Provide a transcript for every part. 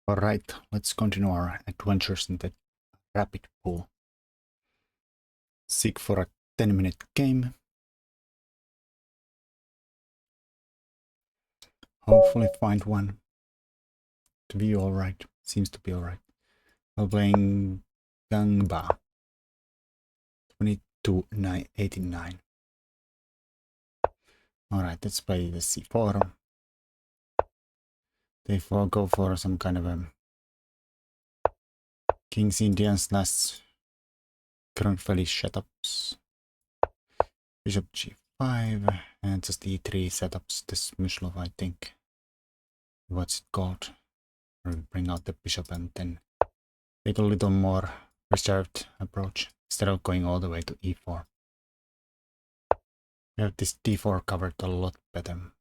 Alright, let's continue our adventures in the rapid pool. Seek for a 10-minute game. Hopefully find one to be alright. Seems to be alright. We're playing Gangba. 2289. Alright, let's play the C4. They go for some kind of a King's Indian slash Grunfeli setups. Bishop G5 and just E3 setups. This Myslov, I think. What's it called? Or bring out the bishop and then take a little more reserved approach instead of going all the way to E4. We have this D4 covered a lot better.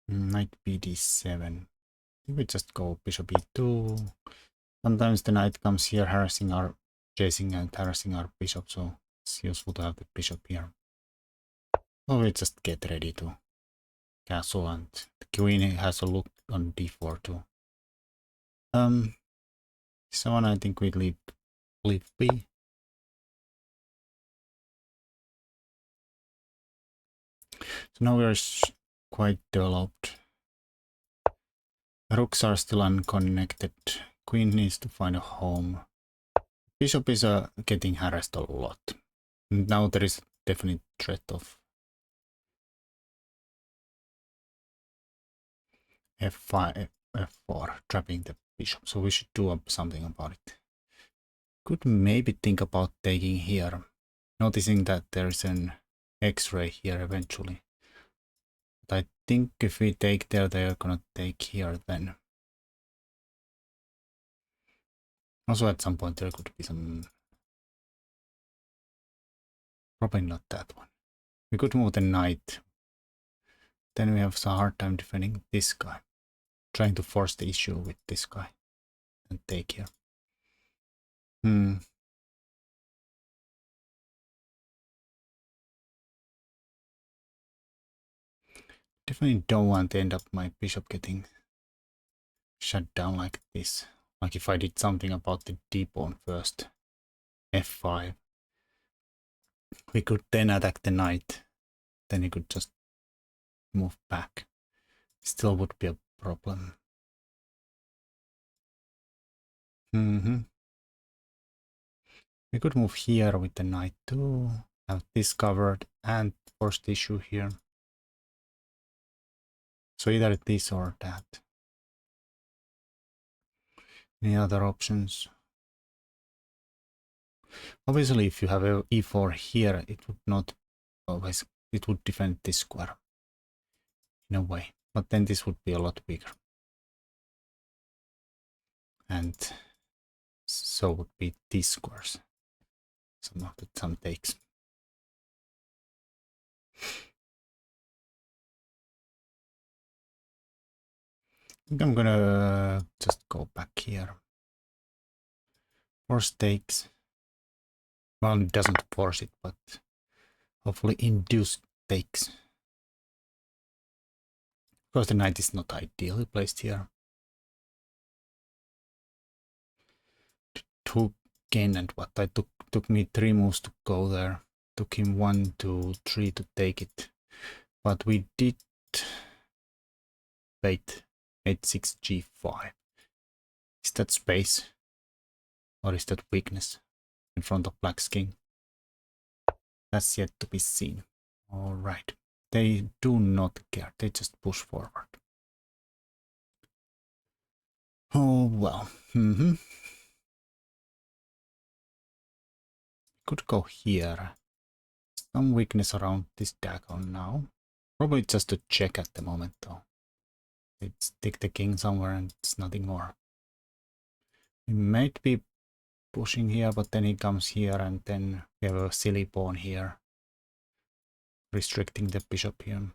Knight BD7. We just go bishop E2. Sometimes the knight comes here chasing and harassing our bishop, so it's useful to have the bishop here. Or we just get ready to castle, and the queen has a look on D4 too. This one I think we leave B. So now we're quite developed. Rooks are still unconnected. Queen needs to find a home. Bishop is getting harassed a lot. Now there is a definite threat of F5, F4 trapping the bishop. So we should do something about it. Could maybe think about taking here. Noticing that there is an X-ray here eventually. But I think if we take there, they are gonna take here then. Also at some point there could be some... Probably not that one. We could move the knight. Then we have some hard time defending this guy. Trying to force the issue with this guy. And take here. Definitely don't want to end up my bishop getting shut down like this. Like if I did something about the d-pawn first. F5. We could then attack the knight. Then he could just move back. Still would be a problem. We could move here with the knight too. Have this covered and force the issue here. So either this or that. Any other options? Obviously, if you have a e4 here, it would not always, it would defend this square in a way, but then this would be a lot bigger. And so would be these squares. Some takes. I think I'm gonna just go back here. Force takes. Well, it doesn't force it, but hopefully induce takes. Of course, the knight is not ideally placed here. Took again, and what I took me 3 moves to go there. Took him 1, 2, 3 to take it. But we did wait. H6 G5. Is that space? Or is that weakness in front of Black's king? That's yet to be seen. Alright. They do not care. They just push forward. Oh well. Could go here. Some weakness around this diagonal now. Probably just a check at the moment though. They stick the king somewhere and it's nothing more. We might be pushing here, but then he comes here and then we have a silly pawn here. Restricting the bishop here.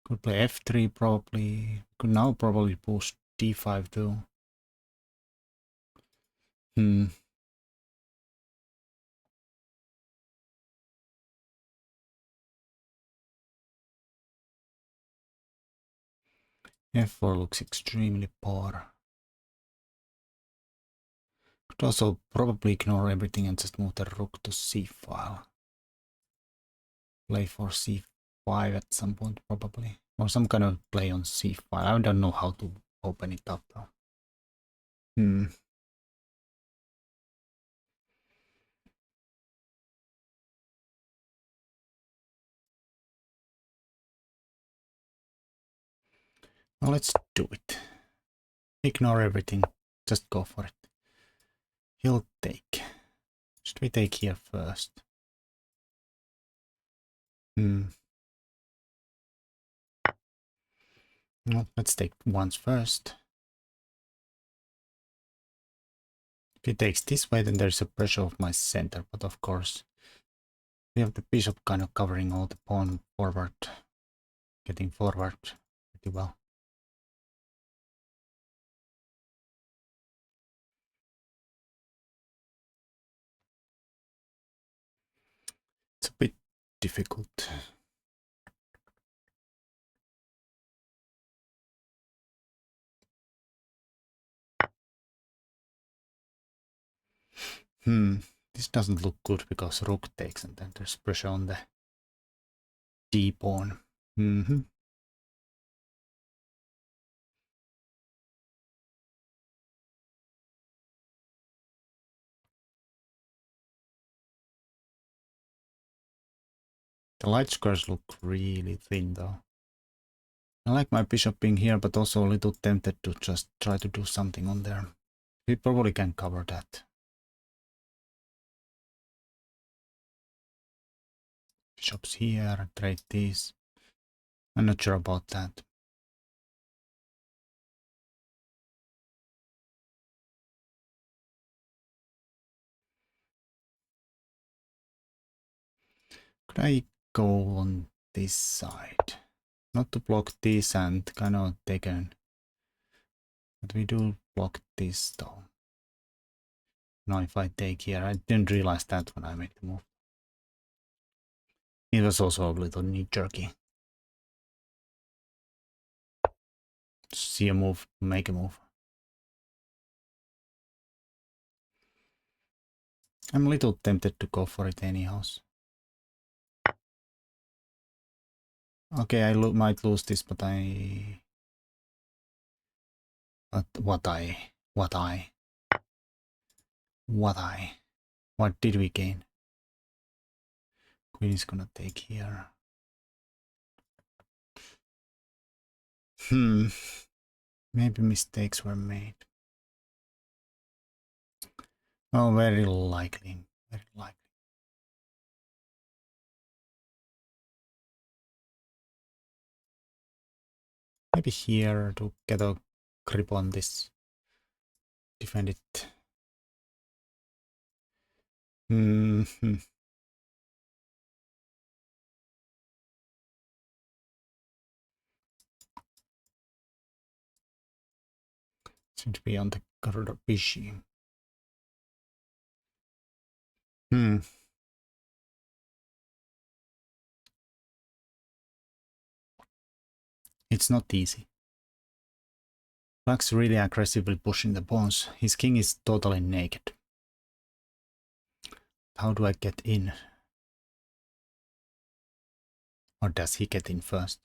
Could play f3 probably. Could now probably push d5 too. F4 looks extremely poor. Could also probably ignore everything and just move the rook to c file. Play for c5 at some point probably. Or some kind of play on c5. I don't know how to open it up though. Well, let's do it. Ignore everything. Just go for it. He'll take. Should we take here first? Well, let's take once first. If he takes this way, then there's a pressure of my center, but of course we have the bishop kind of covering all the pawn forward, getting forward pretty well. It's a bit difficult. This doesn't look good because rook takes and then there's pressure on the d pawn. The light squares look really thin though. I like my bishop being here, but also a little tempted to just try to do something on there. We probably can cover that. Bishop's here, trade these. I'm not sure about that. Could I go on this side? Not to block this and kind of take an... But we do block this though. Now if I take here, I didn't realize that when I made the move. It was also a little knee-jerky. See a move, make a move. I'm a little tempted to go for it anyhow. Okay, I might lose this, but what did we gain? Queen is gonna take here. Maybe mistakes were made. Oh, very likely. Very likely. Maybe here to get a grip on this. Defend it. Seems to be on the Bishi. It's not easy. Black's really aggressively pushing the pawns. His king is totally naked. How do I get in? Or does he get in first?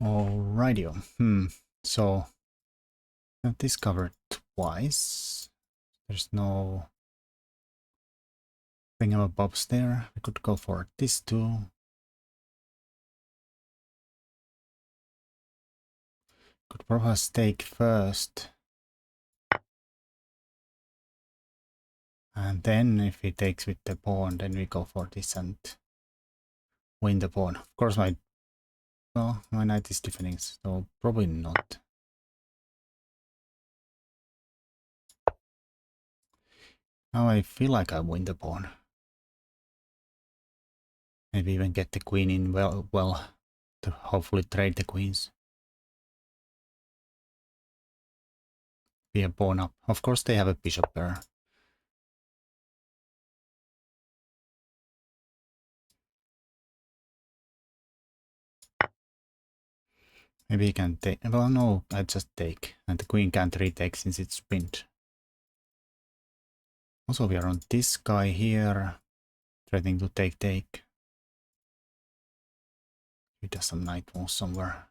Alrighty. So I've discovered twice. There's no thingamabobs there. We could go for this too. Could perhaps take first. And then if he takes with the pawn, then we go for this and win the pawn. Of course my knight is defending, so probably not. Now I feel like I win the pawn. Maybe even get the queen in well to hopefully trade the queens. Be a pawn up. Of course they have a bishop there. Maybe he can take. Well, no, I just take. And the queen can't retake since it's pinned. Also, we are on this guy here. Threatening to take. He does some knight move somewhere.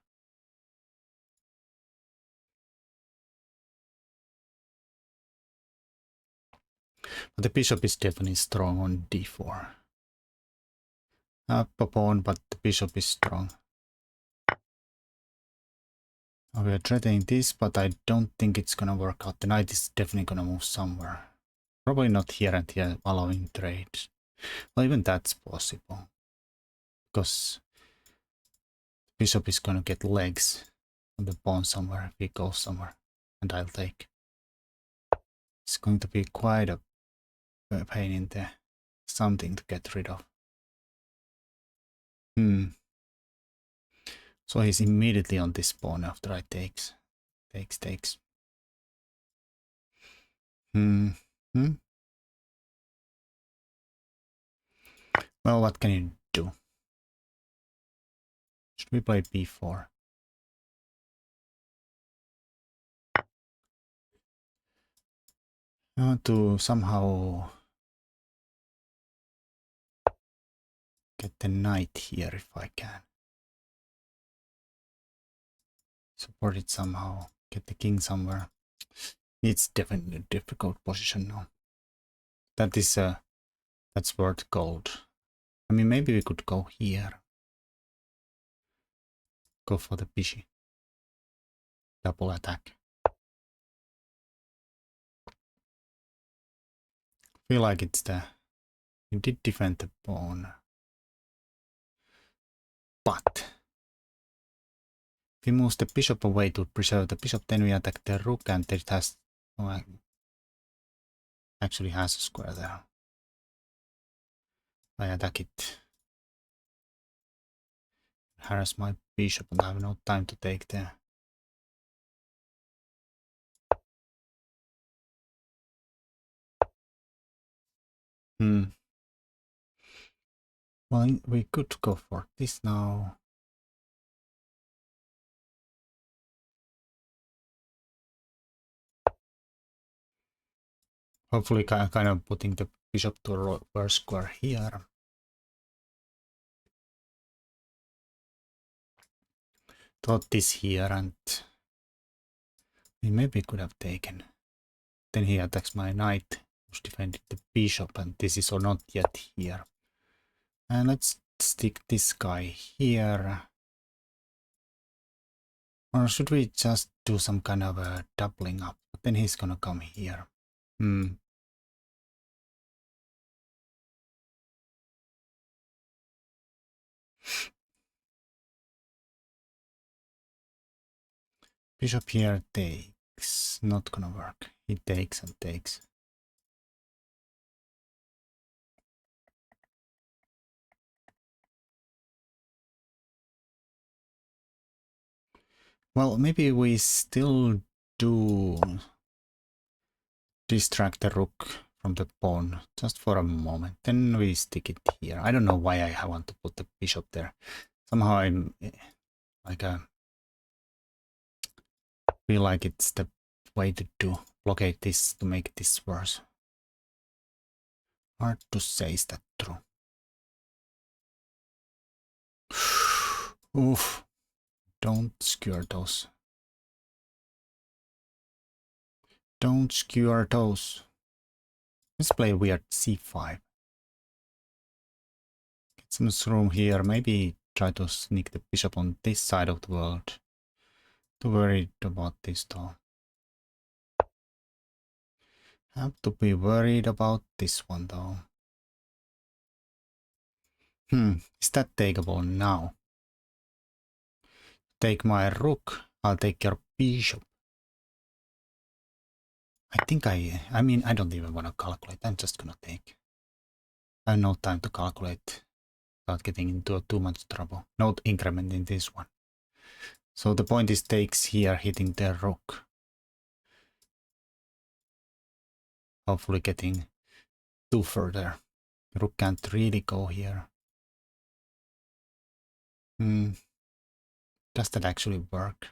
But the bishop is definitely strong on d4. Up a pawn, but the bishop is strong. We are threatening this, but I don't think it's gonna work out. The knight is definitely gonna move somewhere. Probably not here and here, allowing trades. Well, even that's possible. Because the bishop is gonna get legs on the pawn somewhere if he goes somewhere. And I'll take. It's going to be quite a pain in the something to get rid of. So he's immediately on this pawn after I takes. Takes. Well, what can you do? Should we play b4? I want to somehow get the knight here if I can. Support it somehow. Get the king somewhere. It's definitely a difficult position now. That's worth gold. I mean, maybe we could go here. Go for the bishy. Double attack. Feel like it's the... You did defend the pawn. But... if we move the bishop away to preserve the bishop, then we attack the rook and it has... Oh, actually has a square there. I attack it. Harass my bishop and I have no time to take the... Well, we could go for this now. Hopefully kind of putting the bishop to a reverse square here. Thought this here and... we maybe could have taken. Then he attacks my knight, who's defending the bishop, and this is not yet here. And let's stick this guy here. Or should we just do some kind of a doubling up? But then he's gonna come here. Bishop here takes. Not gonna work. He takes and takes. Well, maybe we still do distract the rook from the pawn just for a moment. Then we stick it here. I don't know why I want to put the bishop there. Somehow I'm like feel like it's the way to do blockade this to make this worse. Hard to say, is that true? Oof. Don't skewer those. Don't skewer those. Let's play weird c5. Get some room here. Maybe try to sneak the bishop on this side of the world. Too worried about this though. Have to be worried about this one though. Is that takeable now? Take my rook. I'll take your bishop. I mean, I don't even want to calculate. I'm just gonna take. I have no time to calculate without getting into too much trouble. No increment in this one. So the point is takes here, hitting the rook. Hopefully getting too further. Rook can't really go here. Does that actually work?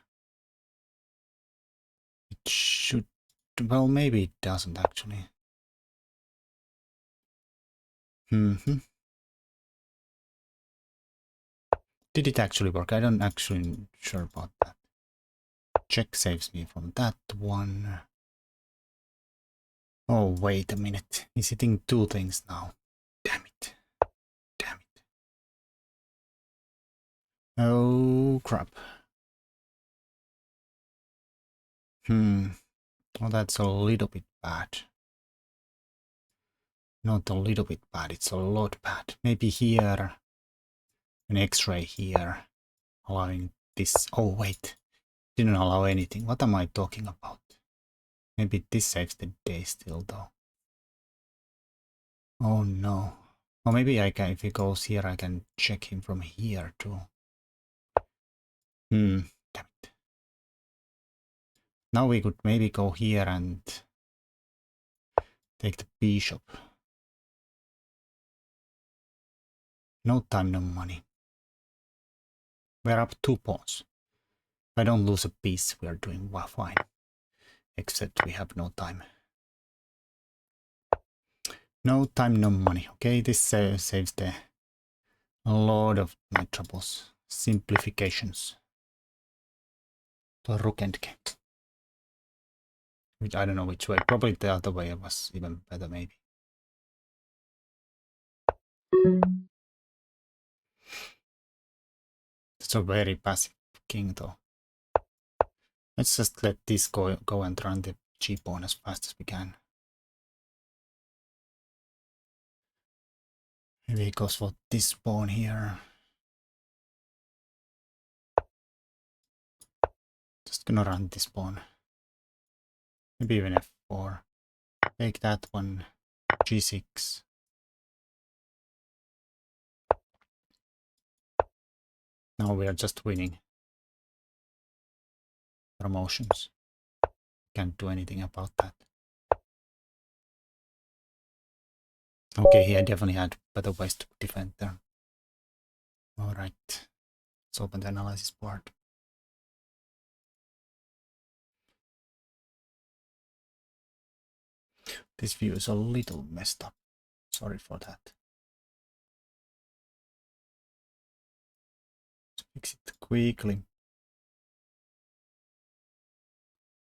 It should. Well, maybe it doesn't actually. Mm-hmm. Did it actually work? I don't actually sure about that. Check saves me from that one. Oh, wait a minute. He's hitting two things now. Damn it. Damn it. Oh, crap. Well, that's a little bit bad. Not a little bit bad, it's a lot bad. Maybe here. An X-ray here. Allowing this. Oh, wait. Didn't allow anything. What am I talking about? Maybe this saves the day still, though. Oh, no. Or maybe I can, if he goes here, I can check him from here, too. Damn it. Now we could maybe go here and take the bishop. No time, no money. We're up 2 pawns. If I don't lose a piece, we are doing well, fine. Except we have no time. No time, no money. Okay, this saves the a lot of my troubles. Simplifications. To rook and king. Which I don't know which way. Probably the other way was even better, maybe. It's a very passive king, though. Let's just let this go and run the g pawn as fast as we can. Maybe he goes for this pawn here. Just gonna run this pawn. Maybe even f4. Take that one. g6. Now we are just winning. Promotions. Can't do anything about that. Okay, he definitely had better ways to defend there. Alright. Let's open the analysis board. This view is a little messed up. Sorry for that. Let's fix it quickly.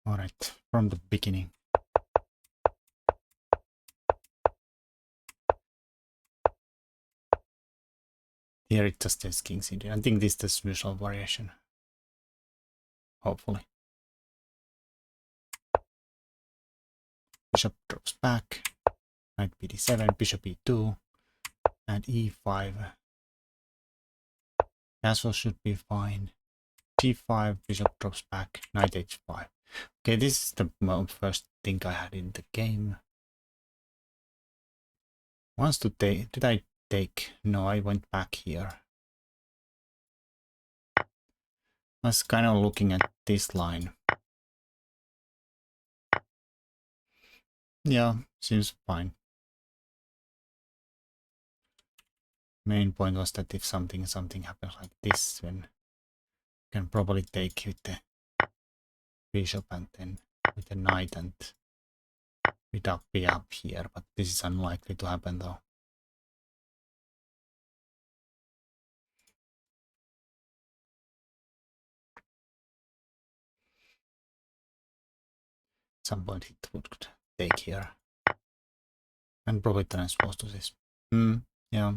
Alright, from the beginning. Here it just says kings in there. I think this is the usual variation. Hopefully. Bishop drops back. Knight bd7, bishop e2, and e5. Castle should be fine. g5, bishop drops back, knight h5. Okay, this is the first thing I had in the game. Wants to take. Did I take? No, I went back here. I was kind of looking at this line. Yeah, seems fine. Main point was that if something happens like this, then you can probably take with the bishop and then with the knight and without be up here, but this is unlikely to happen though. At some point it would take here and probably transpose to this. Yeah.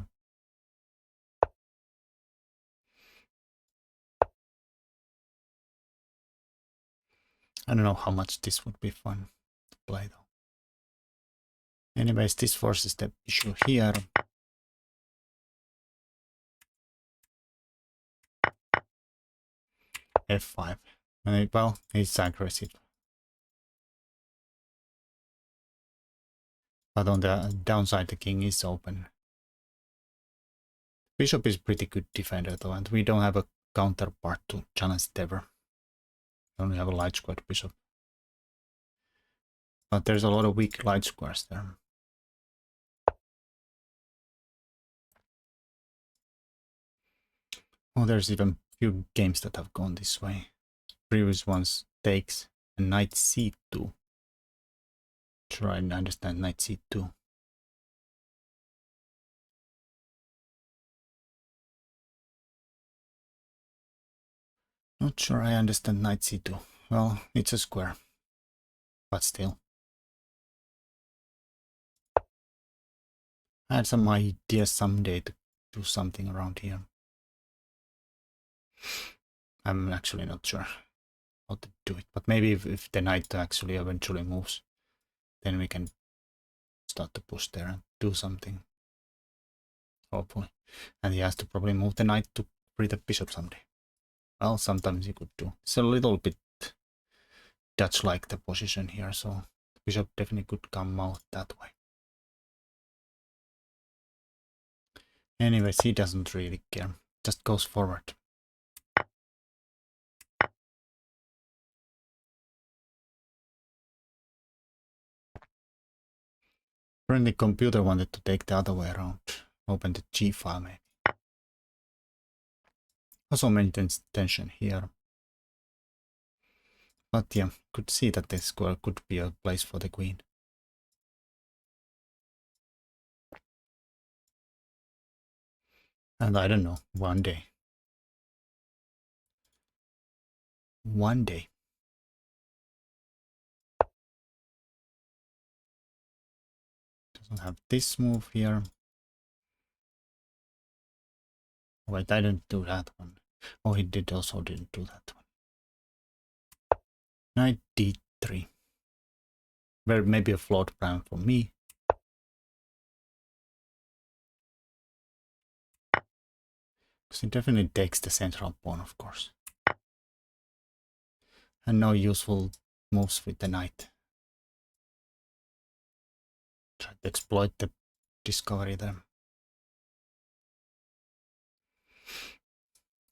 I don't know how much this would be fun to play though. Anyways, this forces the issue here. f5. Well, it's aggressive. But on the downside, the king is open. Bishop is pretty good defender though, and we don't have a counterpart to challenge it ever. We only have a light squared bishop. But there's a lot of weak light squares there. Oh, there's even Few games that have gone this way. Previous ones takes a knight c2. Try and understand knight c2. Not sure I understand knight c2. Well, it's a square. But still. I had some ideas someday to do something around here. I'm actually not sure how to do it. But maybe if the knight actually eventually moves, then we can start to push there and do something. Hopefully. And he has to probably move the knight to free the bishop someday. Well, sometimes he could do. It's a little bit Dutch-like the position here, so the bishop definitely could come out that way. Anyways, he doesn't really care. Just goes forward. Apparently computer wanted to take the other way around. Open the G file maybe. Also maintains tension here. But yeah, could see that this square could be a place for the queen. And I don't know, one day. One day. Doesn't have this move here. Wait, I didn't do that one. Oh, he did also didn't do that one. Knight d3. Well, maybe a flawed plan for me. Because it definitely takes the central pawn, of course. And no useful moves with the knight. Try to exploit the discovery there.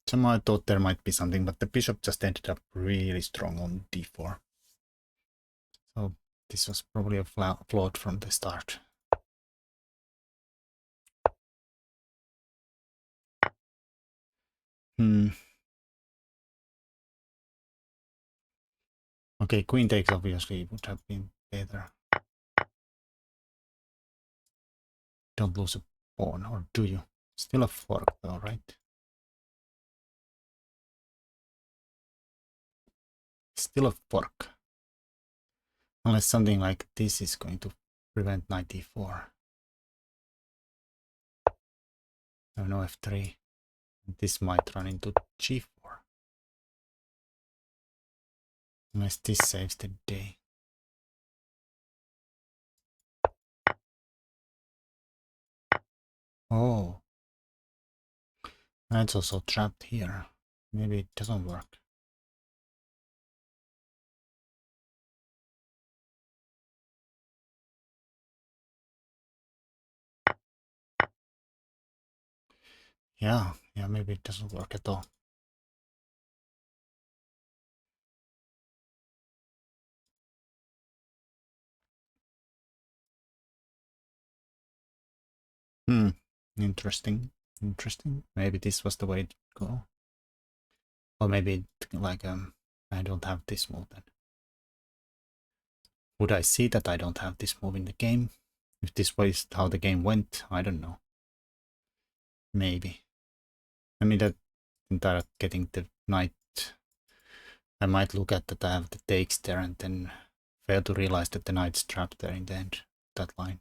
Somehow I thought there might be something, but the bishop just ended up really strong on d4. So this was probably a flawed from the start. Okay, queen takes obviously would have been better. Don't lose a pawn, or do you? Still a fork though, right? Still a fork. Unless something like this is going to prevent knight e4. No f3. This might run into g4. Unless this saves the day. Oh. That's also trapped here. Maybe it doesn't work. Yeah, maybe it doesn't work at all. Interesting. Maybe this was the way to go. Or maybe like I don't have this move then. Would I see that I don't have this move in the game? If this was how the game went, I don't know. Maybe. I mean that entire getting the knight, I might look at that I have the takes there and then fail to realize that the knight's trapped there in the end, that line.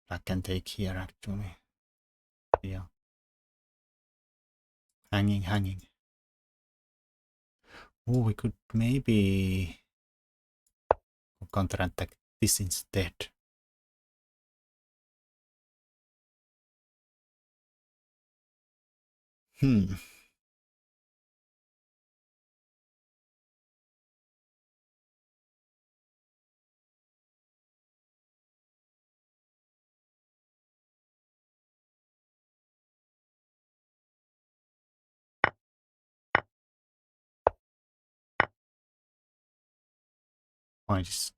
Black can take here actually. Yeah. Hanging. Oh, we could maybe counterattack this instead.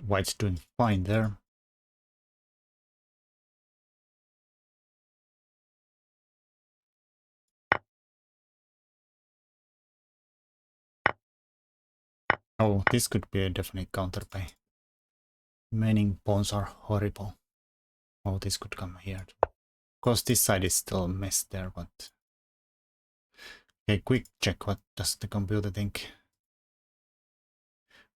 White's doing fine there. Oh, this could be a definite counterplay. Remaining pawns are horrible. Oh, this could come here. Of course, this side is still a mess there, but... Okay, quick check. What does the computer think?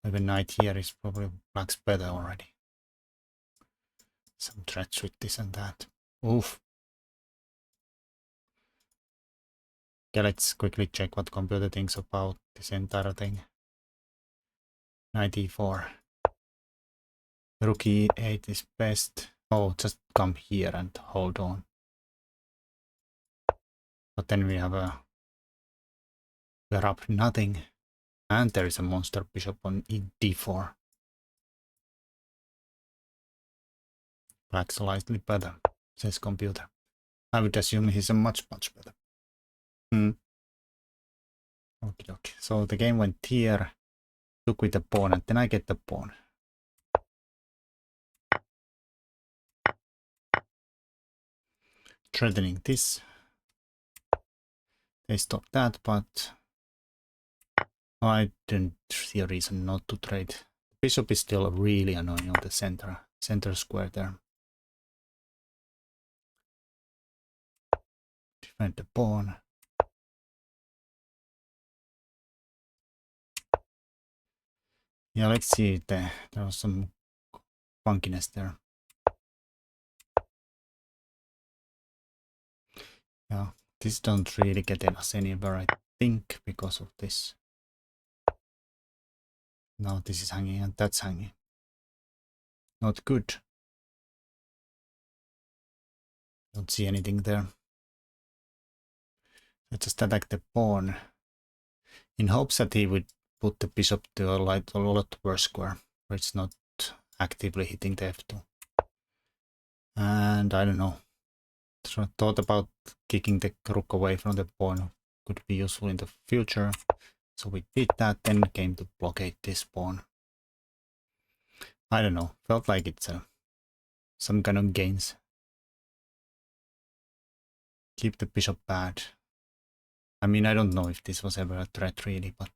Maybe knight here is probably black's better already. Some threats with this and that. Oof. Okay, let's quickly check what computer thinks about this entire thing. Knight e4. Rook e8 is best. Oh, just come here and hold on. But then we have a... We're up nothing. And there is a monster bishop on d4. Black's slightly better, says computer. I would assume he's a much better. Okay. So the game went here. Took with the pawn, and then I get the pawn. Threatening this. They stopped that, but I didn't see a reason not to trade. Bishop is still really annoying on the center square there. Defend the pawn. Yeah, let's see. There was some funkiness there. Yeah, this don't really get us anywhere, I think, because of this. Now this is hanging and that's hanging. Not good. Don't see anything there. Let's just attack the pawn in hopes that he would put the bishop to a lot worse square, where it's not actively hitting the f2. And I don't know. Thought about kicking the rook away from the pawn could be useful in the future. So we did that, then came to blockade this pawn. I don't know. Felt like it's some kind of gains. Keep the bishop bad. I mean, I don't know if this was ever a threat really, but...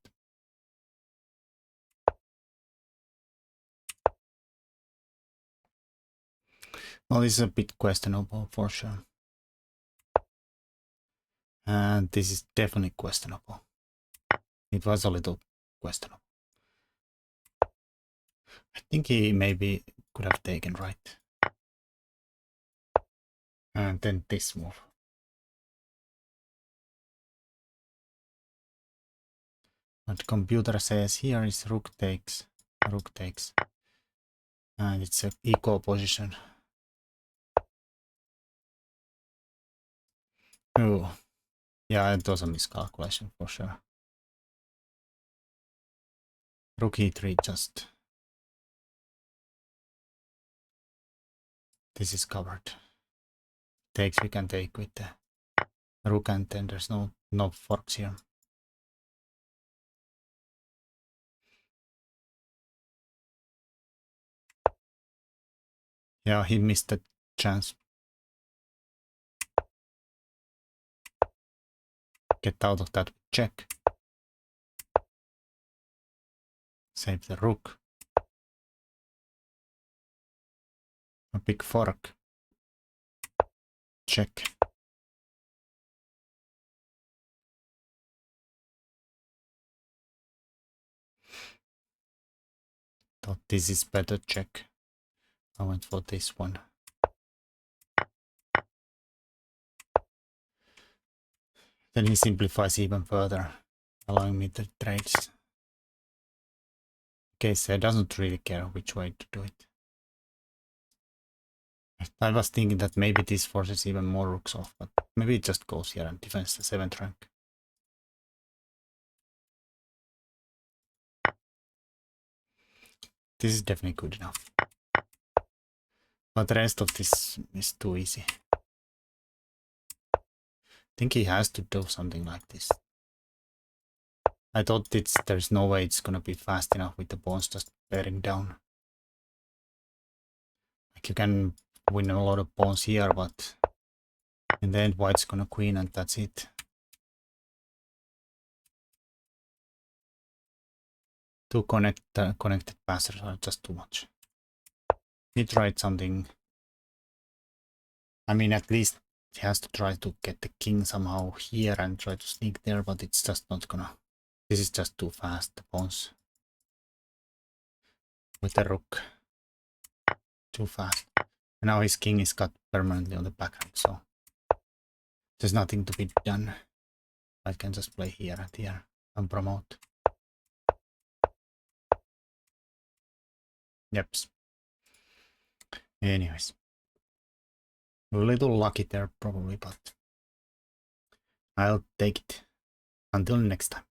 Well, this is a bit questionable for sure. And this is definitely questionable. It was a little questionable. I think he maybe could have taken right. And then this move. But computer says here is rook takes. And it's an equal position. Oh, yeah, it was a miscalculation for sure. Rook e3 just. This is covered. Takes we can take with the rook, and then there's no forks here. Yeah, he missed the chance. Get out of that check. Save the rook. A big fork. Check. Thought this is better check. I went for this one. Then he simplifies even further, allowing me to trades. Okay, so he doesn't really care which way to do it. I was thinking that maybe this forces even more rooks off, but maybe it just goes here and defends the 7th rank. This is definitely good enough. But the rest of this is too easy. I think he has to do something like this. I thought there's no way it's gonna be fast enough with the pawns just bearing down. Like you can win a lot of pawns here, but in the end white's gonna queen and that's it. Two connected passers are just too much. He tried something. I mean, at least he has to try to get the king somehow here and try to sneak there, but it's just not gonna. This is just too fast, the pawns. With the rook. Too fast. And now his king is cut permanently on the back rank, so there's nothing to be done. I can just play here and here and promote. Yep. Anyways. A little lucky there probably, but I'll take it. Until next time.